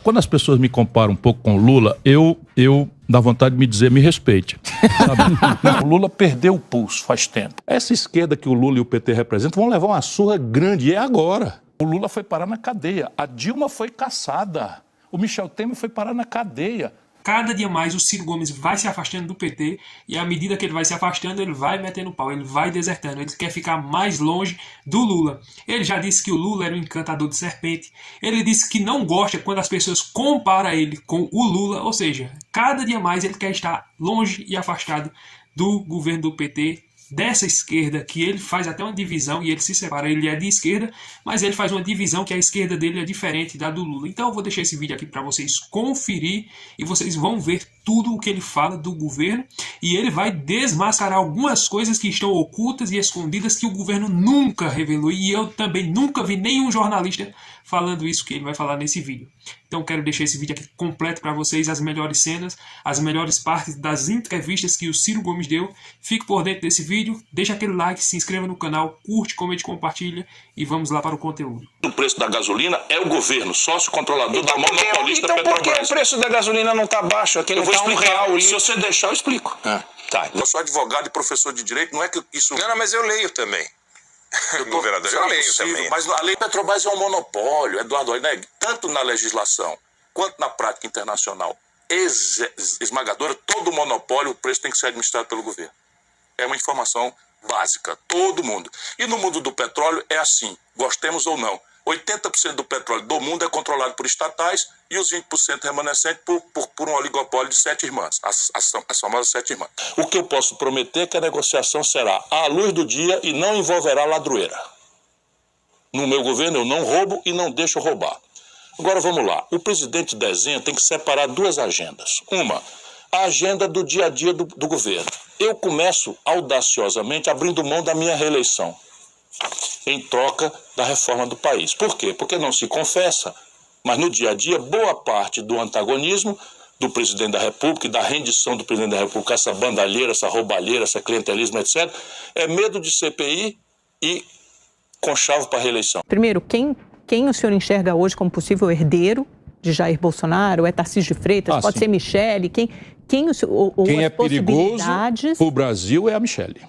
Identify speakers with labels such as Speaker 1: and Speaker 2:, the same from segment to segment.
Speaker 1: Quando as pessoas me comparam um pouco com o Lula, eu dá vontade de me dizer, me respeite. Sabe? O Lula perdeu o pulso faz tempo. Essa esquerda que o Lula e o PT representam vão levar uma surra grande, e é agora. O Lula foi parar na cadeia, a Dilma foi caçada, o Michel Temer foi parar na cadeia.
Speaker 2: Cada dia mais o Ciro Gomes vai se afastando do PT e à medida que ele vai se afastando, ele vai metendo pau, ele vai desertando, ele quer ficar mais longe do Lula. Ele já disse que o Lula era um encantador de serpente, ele disse que não gosta quando as pessoas comparam ele com o Lula, ou seja, cada dia mais ele quer estar longe e afastado do governo do PT, dessa esquerda, que ele faz até uma divisão e ele se separa, ele é de esquerda, mas ele faz uma divisão que a esquerda dele é diferente da do Lula. Então eu vou deixar esse vídeo aqui para vocês conferir e vocês vão ver tudo o que ele fala do governo e ele vai desmascarar algumas coisas que estão ocultas e escondidas que o governo nunca revelou e eu também nunca vi nenhum jornalista falando isso que ele vai falar nesse vídeo. Então quero deixar esse vídeo aqui completo para vocês, as melhores cenas, as melhores partes das entrevistas que o Ciro Gomes deu. Fique por dentro desse vídeo, deixa aquele like, se inscreva no canal, curte, comente, compartilha e vamos lá para o conteúdo.
Speaker 3: O preço da gasolina é o governo, sócio controlador da monopolista Petrobras.
Speaker 4: Então por que o preço da gasolina não está baixo? Aqui não está
Speaker 3: R$1. Se você deixar, eu explico.
Speaker 4: Tá.
Speaker 3: Eu sou advogado e professor de direito, não é que isso...
Speaker 4: Não, mas eu leio também. Governador, eu leio também.
Speaker 3: Mas a lei Petrobras é um monopólio, Eduardo Orneg, tanto na legislação quanto na prática internacional esmagadora, todo monopólio, o preço tem que ser administrado pelo governo. É uma informação básica, todo mundo. E no mundo do petróleo é assim, gostemos ou não. 80% do petróleo do mundo é controlado por estatais e os 20% remanescentes por um oligopólio de 7 irmãs, as famosas 7 irmãs. O que eu posso prometer é que a negociação será à luz do dia e não envolverá ladroeira. No meu governo eu não roubo e não deixo roubar. Agora vamos lá, o presidente desenha tem que separar duas agendas. Uma, a agenda do dia a dia do governo. Eu começo audaciosamente abrindo mão da minha reeleição em troca da reforma do país. Por quê? Porque não se confessa, mas no dia a dia, boa parte do antagonismo do presidente da República e da rendição do presidente da República, essa bandalheira, essa roubalheira, essa clientelismo, etc., é medo de CPI e conchavo para a reeleição.
Speaker 5: Primeiro, quem o senhor enxerga hoje como possível herdeiro de Jair Bolsonaro? É Tarcísio de Freitas? Pode ser Michele? Quem
Speaker 1: é perigoso para o Brasil é a Michele.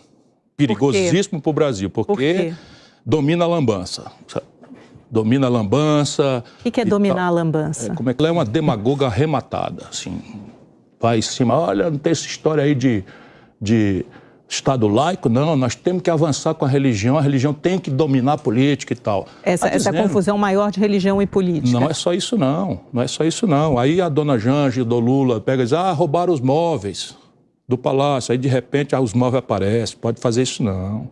Speaker 1: Perigosíssimo para o Brasil, porque domina a lambança. Domina a lambança.
Speaker 5: O que é dominar a lambança?
Speaker 1: Como é que ela é uma demagoga arrematada, assim. Vai em cima, olha, não tem essa história aí de Estado laico, não, nós temos que avançar com a religião tem que dominar a política e tal.
Speaker 5: Essa confusão maior de religião e política.
Speaker 1: Não é só isso não, Aí a dona Janja do Lula pega e diz, roubaram os móveis do palácio, aí de repente os móveis aparecem, pode fazer isso não.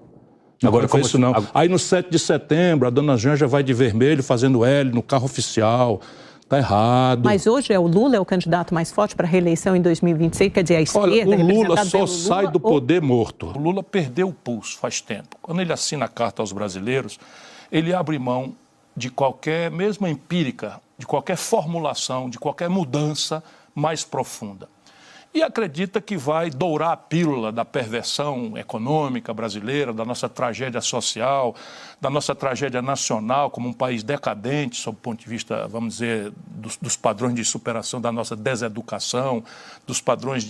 Speaker 1: Agora como isso não. Aí no 7 de setembro, a dona Janja vai de vermelho fazendo L no carro oficial. Tá errado.
Speaker 5: Mas hoje o Lula é o candidato mais forte para a reeleição em 2026, quer dizer, a esquerda...
Speaker 1: Olha, o Lula só sai do poder morto. O Lula perdeu o pulso faz tempo. Quando ele assina a carta aos brasileiros, ele abre mão de qualquer, mesmo empírica, de qualquer formulação, de qualquer mudança mais profunda. E acredita que vai dourar a pílula da perversão econômica brasileira, da nossa tragédia social, da nossa tragédia nacional como um país decadente, sob o ponto de vista, vamos dizer, dos padrões de superação da nossa deseducação, dos padrões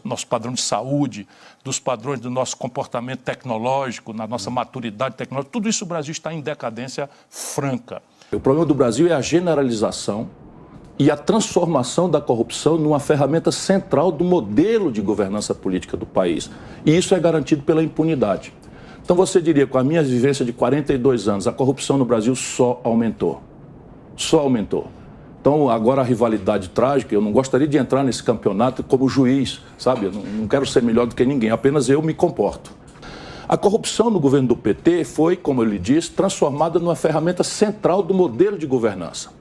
Speaker 1: nosso padrão de saúde, dos padrões do nosso comportamento tecnológico, na nossa maturidade tecnológica. Tudo isso o Brasil está em decadência franca. O problema do Brasil é a generalização e a transformação da corrupção numa ferramenta central do modelo de governança política do país. E isso é garantido pela impunidade. Então você diria, com a minha vivência de 42 anos, a corrupção no Brasil só aumentou. Só aumentou. Então agora a rivalidade trágica, eu não gostaria de entrar nesse campeonato como juiz, sabe? Eu não quero ser melhor do que ninguém, apenas eu me comporto. A corrupção no governo do PT foi, como eu lhe disse, transformada numa ferramenta central do modelo de governança.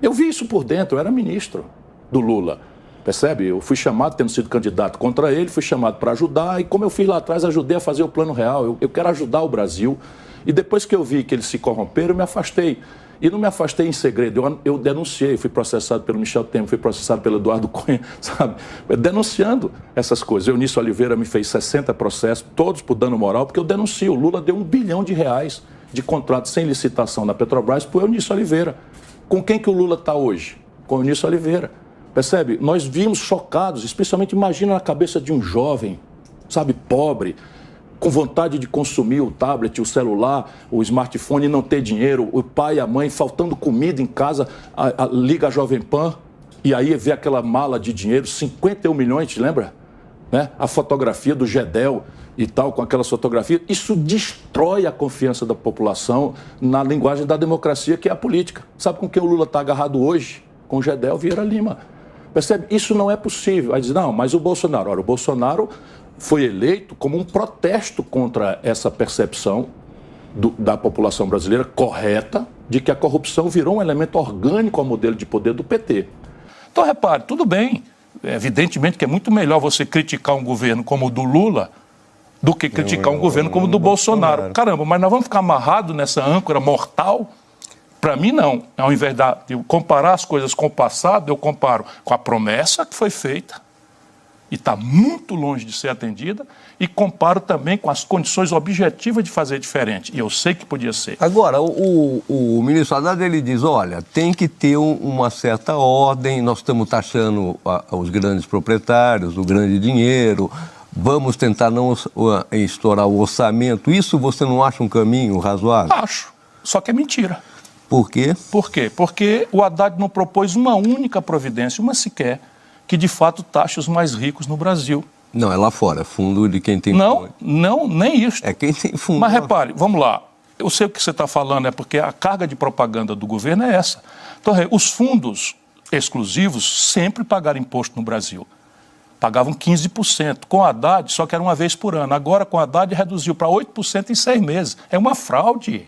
Speaker 1: Eu vi isso por dentro, eu era ministro do Lula, percebe? Eu fui chamado, tendo sido candidato contra ele, fui chamado para ajudar e como eu fiz lá atrás, ajudei a fazer o Plano Real. Eu quero ajudar o Brasil e depois que eu vi que eles se corromperam, eu me afastei. E não me afastei em segredo, eu denunciei, fui processado pelo Michel Temer, fui processado pelo Eduardo Cunha, sabe? Denunciando essas coisas. Eunício Oliveira me fez 60 processos, todos por dano moral, porque eu denuncio. O Lula deu R$1 bilhão de contratos sem licitação na Petrobras por Eunício Oliveira. Com quem que o Lula está hoje? com o Eunício Oliveira. Percebe? Nós vimos chocados, especialmente imagina na cabeça de um jovem, sabe, pobre, com vontade de consumir o tablet, o celular, o smartphone e não ter dinheiro, o pai e a mãe faltando comida em casa, liga a Jovem Pan e aí vê aquela mala de dinheiro, 51 milhões, te lembra? Né? A fotografia do Gedel e tal, com aquelas fotografias, isso destrói a confiança da população na linguagem da democracia, que é a política. Sabe com quem o Lula está agarrado hoje? Com o Gedel Vieira Lima. Percebe? Isso não é possível. Aí diz, não, mas o Bolsonaro... Ora, o Bolsonaro foi eleito como um protesto contra essa percepção da população brasileira correta de que a corrupção virou um elemento orgânico ao modelo de poder do PT. Então, repare, tudo bem. Evidentemente que é muito melhor você criticar um governo como o do Lula do que criticar um governo como o do Bolsonaro. Caramba, mas nós vamos ficar amarrados nessa âncora mortal? Para mim, não. Ao invés de eu comparar as coisas com o passado, eu comparo com a promessa que foi feita e está muito longe de ser atendida, e comparo também com as condições objetivas de fazer diferente. E eu sei que podia ser.
Speaker 6: Agora, o ministro Haddad, ele diz, olha, tem que ter uma certa ordem, nós estamos taxando os grandes proprietários, o grande dinheiro, vamos tentar não estourar o orçamento. Isso você não acha um caminho razoável?
Speaker 1: Acho, só que é mentira.
Speaker 6: Por quê?
Speaker 1: Por quê? Porque o Haddad não propôs uma única providência, uma sequer, que de fato taxe os mais ricos no Brasil.
Speaker 6: Não, é lá fora, fundo de quem tem
Speaker 1: fundo. Não, nem isso.
Speaker 6: É quem tem fundo.
Speaker 1: Mas repare, vamos lá, eu sei o que você está falando, é porque a carga de propaganda do governo é essa. Então, os fundos exclusivos sempre pagaram imposto no Brasil. Pagavam 15%. Com a Haddad, só que era uma vez por ano. Agora, com a Haddad, reduziu para 8% em 6 meses. É uma fraude.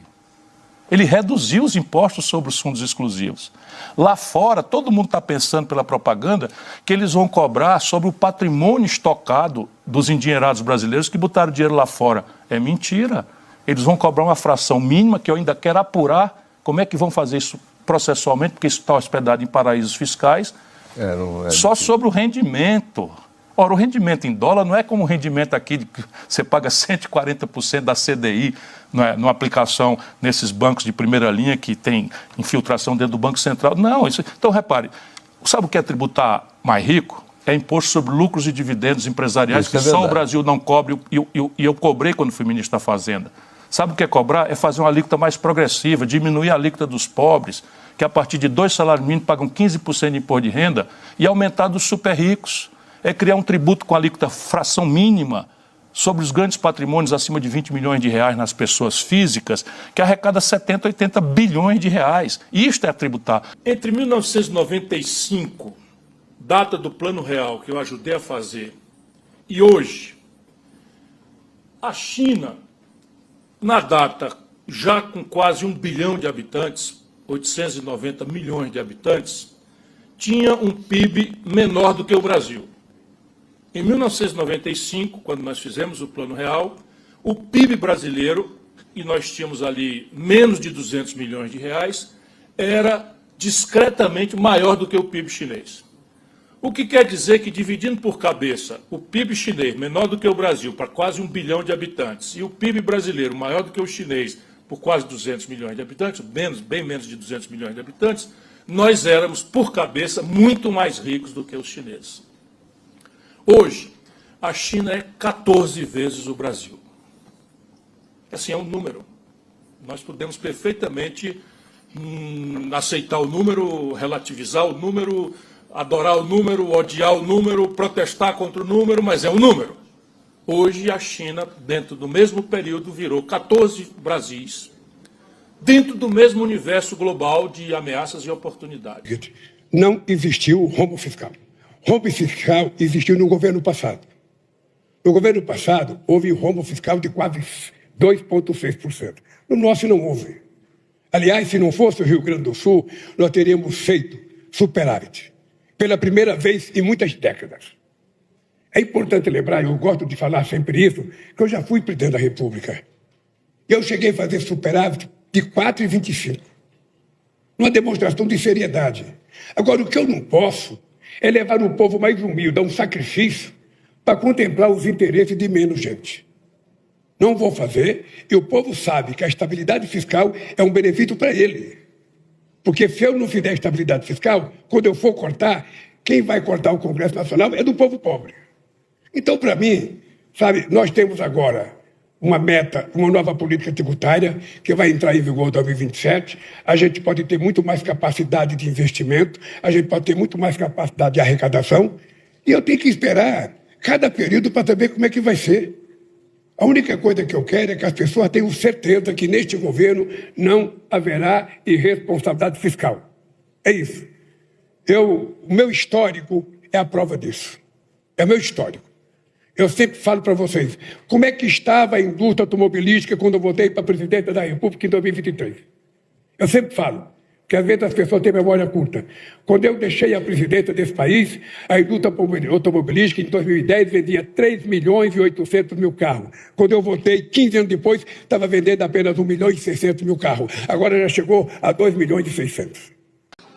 Speaker 1: Ele reduziu os impostos sobre os fundos exclusivos. Lá fora, todo mundo está pensando pela propaganda que eles vão cobrar sobre o patrimônio estocado dos endinheirados brasileiros que botaram dinheiro lá fora. É mentira. Eles vão cobrar uma fração mínima que eu ainda quero apurar. Como é que vão fazer isso processualmente? Porque isso está hospedado em paraísos fiscais. Só sobre o rendimento. Ora, o rendimento em dólar não é como o rendimento aqui, que você paga 140% da CDI numa aplicação nesses bancos de primeira linha que tem infiltração dentro do Banco Central. Não, isso... Então, repare, sabe o que é tributar mais rico? É imposto sobre lucros e dividendos empresariais, que só o Brasil não cobre, e eu cobrei quando fui ministro da Fazenda. Sabe o que é cobrar? É fazer uma alíquota mais progressiva, diminuir a alíquota dos pobres, que a partir de 2 salários mínimos pagam 15% de imposto de renda, e aumentar dos super ricos. É criar um tributo com alíquota fração mínima sobre os grandes patrimônios acima de 20 milhões de reais nas pessoas físicas, que arrecada 70, 80 bilhões de reais. Isto é tributar. Entre 1995, data do Plano Real que eu ajudei a fazer, e hoje, a China, na data já com quase 1 bilhão de habitantes, 890 milhões de habitantes, tinha um PIB menor do que o Brasil. Em 1995, quando nós fizemos o Plano Real, o PIB brasileiro, e nós tínhamos ali menos de 200 milhões de reais, era discretamente maior do que o PIB chinês. O que quer dizer que, dividindo por cabeça o PIB chinês menor do que o Brasil, para quase 1 bilhão de habitantes, e o PIB brasileiro maior do que o chinês, por quase 200 milhões de habitantes, bem menos de 200 milhões de habitantes, nós éramos, por cabeça, muito mais ricos do que os chineses. Hoje, a China é 14 vezes o Brasil. Assim, é um número. Nós podemos perfeitamente aceitar o número, relativizar o número, adorar o número, odiar o número, protestar contra o número, mas é um número. Hoje, a China, dentro do mesmo período, virou 14 Brasis, dentro do mesmo universo global de ameaças e oportunidades.
Speaker 7: Não existiu rombo fiscal. Rombo fiscal existiu no governo passado. No governo passado, houve rombo fiscal de quase 2,6%. No nosso não houve. Aliás, se não fosse o Rio Grande do Sul, nós teríamos feito superávit. Pela primeira vez em muitas décadas. É importante lembrar, eu gosto de falar sempre isso, que eu já fui presidente da República. Eu cheguei a fazer superávit de 4,25. Uma demonstração de seriedade. Agora, o que eu não posso é levar o povo mais humilde a um sacrifício para contemplar os interesses de menos gente. Não vou fazer, e o povo sabe que a estabilidade fiscal é um benefício para ele. Porque se eu não fizer estabilidade fiscal, quando eu for cortar, quem vai cortar o Congresso Nacional é do povo pobre. Então, para mim, sabe, nós temos agora uma meta, uma nova política tributária que vai entrar em vigor em 2027. A gente pode ter muito mais capacidade de investimento, a gente pode ter muito mais capacidade de arrecadação, e eu tenho que esperar cada período para saber como é que vai ser. A única coisa que eu quero é que as pessoas tenham certeza que neste governo não haverá irresponsabilidade fiscal. É isso. O meu histórico é a prova disso. É o meu histórico. Eu sempre falo para vocês, como é que estava a indústria automobilística quando eu voltei para a presidência da República em 2023? Eu sempre falo, que às vezes as pessoas têm memória curta. Quando eu deixei a presidência desse país, a indústria automobilística em 2010 vendia 3.800.000 carros. Quando eu voltei, 15 anos depois, estava vendendo apenas 1.600.000 carros. Agora já chegou a 2.600.000.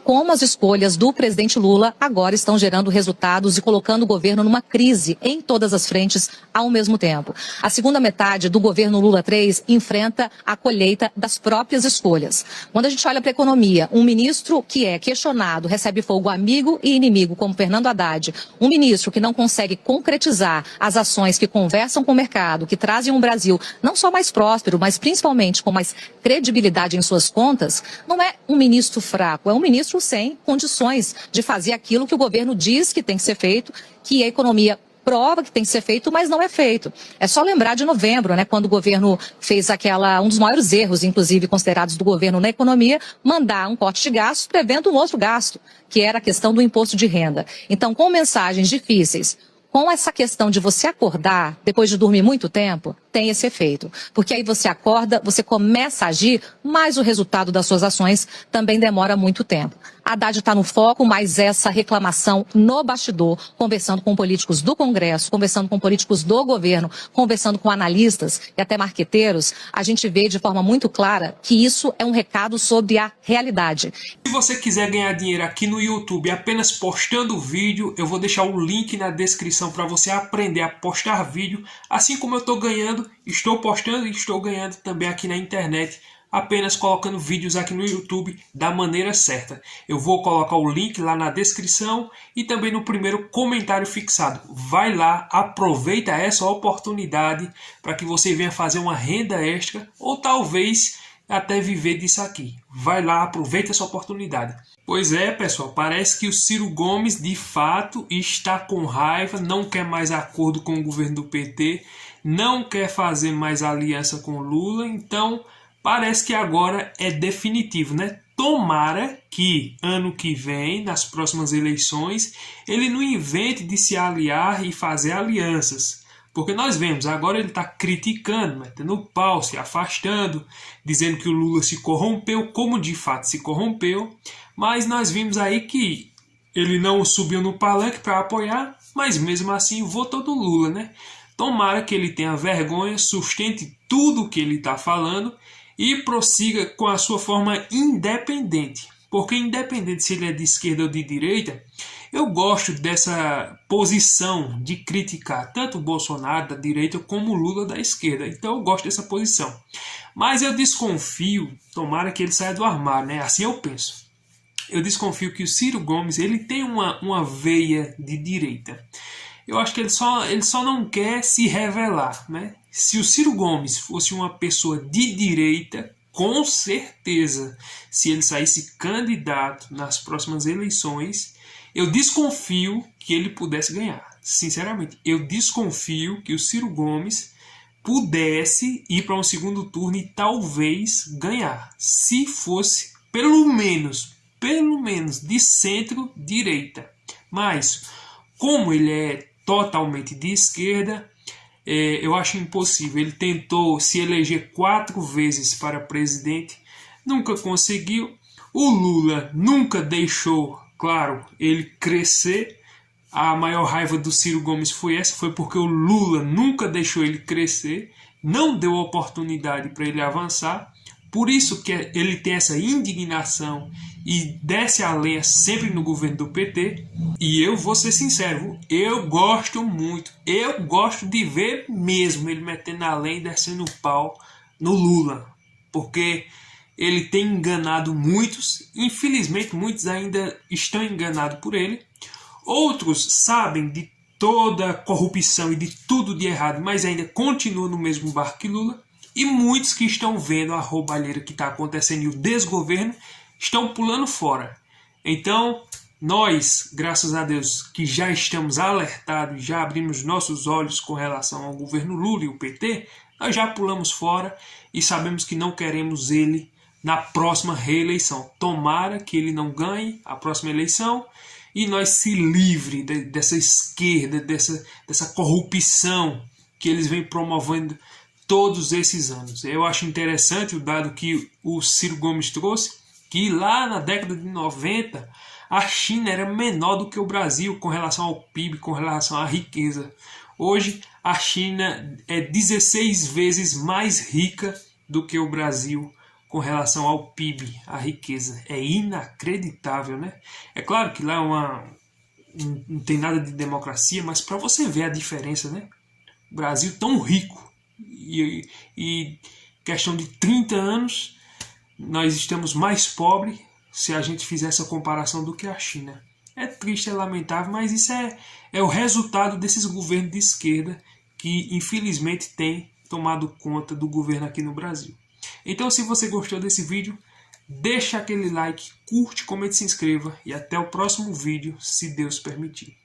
Speaker 8: Como as escolhas do presidente Lula agora estão gerando resultados e colocando o governo numa crise em todas as frentes ao mesmo tempo. A segunda metade do governo Lula 3 enfrenta a colheita das próprias escolhas. Quando a gente olha para a economia, um ministro que é questionado recebe fogo amigo e inimigo, como Fernando Haddad. Um ministro que não consegue concretizar as ações que conversam com o mercado, que trazem um Brasil não só mais próspero, mas principalmente com mais credibilidade em suas contas, não é um ministro fraco, é um ministro sem condições de fazer aquilo que o governo diz que tem que ser feito, que a economia prova que tem que ser feito, mas não é feito. É só lembrar de novembro, né, quando o governo fez um dos maiores erros, inclusive considerados do governo na economia, mandar um corte de gastos prevendo um outro gasto, que era a questão do imposto de renda. Então, com mensagens difíceis, com essa questão de você acordar depois de dormir muito tempo, tem esse efeito. Porque aí você acorda, você começa a agir, mas o resultado das suas ações também demora muito tempo. Haddad está no foco, mas essa reclamação no bastidor, conversando com políticos do Congresso, conversando com políticos do governo, conversando com analistas e até marqueteiros, a gente vê de forma muito clara que isso é um recado sobre a realidade.
Speaker 2: Se você quiser ganhar dinheiro aqui no YouTube apenas postando vídeo, eu vou deixar o link na descrição para você aprender a postar vídeo, assim como eu estou postando e estou ganhando também aqui na internet, apenas colocando vídeos aqui no YouTube da maneira certa. Eu vou colocar o link lá na descrição e também no primeiro comentário fixado. Vai lá, aproveita essa oportunidade para que você venha fazer uma renda extra ou talvez até viver disso aqui. Vai lá, aproveita essa oportunidade. Pois é, pessoal, parece que o Ciro Gomes de fato está com raiva, não quer mais acordo com o governo do PT, não quer fazer mais aliança com o Lula, então parece que agora é definitivo, né? Tomara que ano que vem, nas próximas eleições, ele não invente de se aliar e fazer alianças. Porque nós vemos, agora ele está criticando, metendo o pau, se afastando, dizendo que o Lula se corrompeu, como de fato se corrompeu. Mas nós vimos aí que ele não subiu no palanque para apoiar, mas mesmo assim votou do Lula, né? Tomara que ele tenha vergonha, sustente tudo o que ele está falando e prossiga com a sua forma independente. Porque independente se ele é de esquerda ou de direita, eu gosto dessa posição de criticar tanto o Bolsonaro da direita como o Lula da esquerda. Então eu gosto dessa posição. Mas eu desconfio, tomara que ele saia do armário, né? Assim eu penso. Eu desconfio que o Ciro Gomes ele tem uma veia de direita. Eu acho que ele só não quer se revelar, né? Se o Ciro Gomes fosse uma pessoa de direita, com certeza, se ele saísse candidato nas próximas eleições, eu desconfio que ele pudesse ganhar. Sinceramente, eu desconfio que o Ciro Gomes pudesse ir para um segundo turno e talvez ganhar. Se fosse, pelo menos de centro-direita. Mas, como ele é totalmente de esquerda, eu acho impossível. Ele tentou se eleger 4 vezes para presidente, nunca conseguiu. O Lula nunca deixou, claro, ele crescer. A maior raiva do Ciro Gomes foi essa, foi porque o Lula nunca deixou ele crescer, não deu oportunidade para ele avançar. Por isso que ele tem essa indignação e desce a lenha sempre no governo do PT. E eu vou ser sincero, eu gosto muito, eu gosto de ver mesmo ele metendo a lenha e descendo o pau no Lula. Porque Ele tem enganado muitos, infelizmente muitos ainda estão enganados por ele. Outros sabem de toda a corrupção e de tudo de errado, mas ainda continuam no mesmo barco que Lula. E muitos que estão vendo a roubalheira que está acontecendo e o desgoverno estão pulando fora. Então, nós, graças a Deus, que já estamos alertados, já abrimos nossos olhos com relação ao governo Lula e o PT, nós já pulamos fora e sabemos que não queremos ele na próxima reeleição. Tomara que ele não ganhe a próxima eleição e nós se livre dessa esquerda, dessa corrupção que eles vêm promovendo todos esses anos. Eu acho interessante o dado que o Ciro Gomes trouxe, que lá na década de 90 a China era menor do que o Brasil com relação ao PIB, com relação à riqueza. Hoje a China é 16 vezes mais rica do que o Brasil com relação ao PIB, à riqueza. É inacreditável, né? É claro que lá não tem nada de democracia, mas para você ver a diferença, né? O Brasil tão rico e questão de 30 anos nós estamos mais pobres se a gente fizer essa comparação do que a China. É triste, é lamentável, mas isso é o resultado desses governos de esquerda que infelizmente têm tomado conta do governo aqui no Brasil. Então, se você gostou desse vídeo, deixa aquele like, curte, comente, se inscreva e até o próximo vídeo, se Deus permitir.